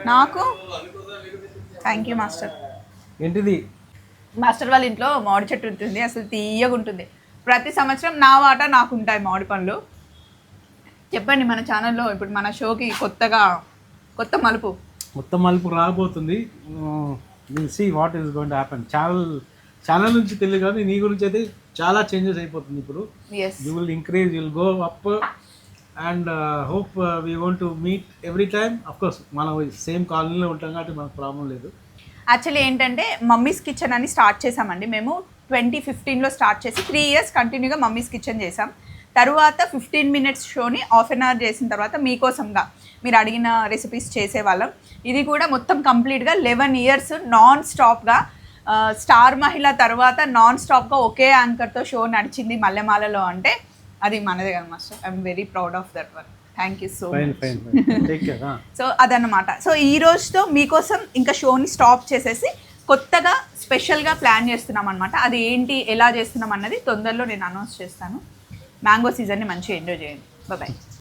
నాకు thank you master. ఏంటిది? Master వాళ్ళ ఇంట్లో మామిడి చెట్టు ఉంటుంది, అసలు తీయగా ఉంటుంది. ప్రతి సంవత్సరం నా వాటా నాకు ఉంటాయి మామిడి పండ్లు. చెప్పండి మన ఛానల్లో ఇప్పుడు మన షోకి కొత్త మలుపు రాబోతుంది. Will see what is going to happen. Channel నుంచి తెలియదు కానీ నీ గురించి అయితే చాలా చేంజెస్ అయిపోతుంది ఇప్పుడు. You will increase, you will go up and hope we want to meet every time. Of course మనం సేమ్ కాలనీలో ఉంటాం కాబట్టి మనకు ప్రాబ్లం లేదు. యాక్చువల్లీ ఏంటంటే మమ్మీస్ కిచెన్ అని స్టార్ట్ చేసామండి మేము 2015లో స్టార్ట్ చేసి 3 years కంటిన్యూగా మమ్మీస్ కిచెన్ చేసాం. తర్వాత 15 minutes షోని హాఫ్ అన్ అవర్ చేసిన తర్వాత మీకోసంగా మీరు అడిగిన రెసిపీస్ చేసేవాళ్ళం. ఇది కూడా మొత్తం కంప్లీట్గా 11 years నాన్ స్టాప్గా స్టార్ మహిళ తర్వాత నాన్ స్టాప్గా ఒకే యాంకర్తో షో నడిచింది మల్లెమాలలో అంటే అది మనదే కదా master. I'm very proud of that one. Thank you so much. So అదన్నమాట. సో ఈ రోజుతో మీకోసం ఇంకా షోని స్టాప్ చేసేసి కొత్తగా స్పెషల్గా ప్లాన్ చేస్తున్నాం అనమాట. అది ఏంటి, ఎలా చేస్తున్నాం అన్నది తొందరలో నేను అనౌన్స్ చేస్తాను. మ్యాంగో సీజన్ని మంచిగా ఎంజాయ్ చేయండి. బాయ్.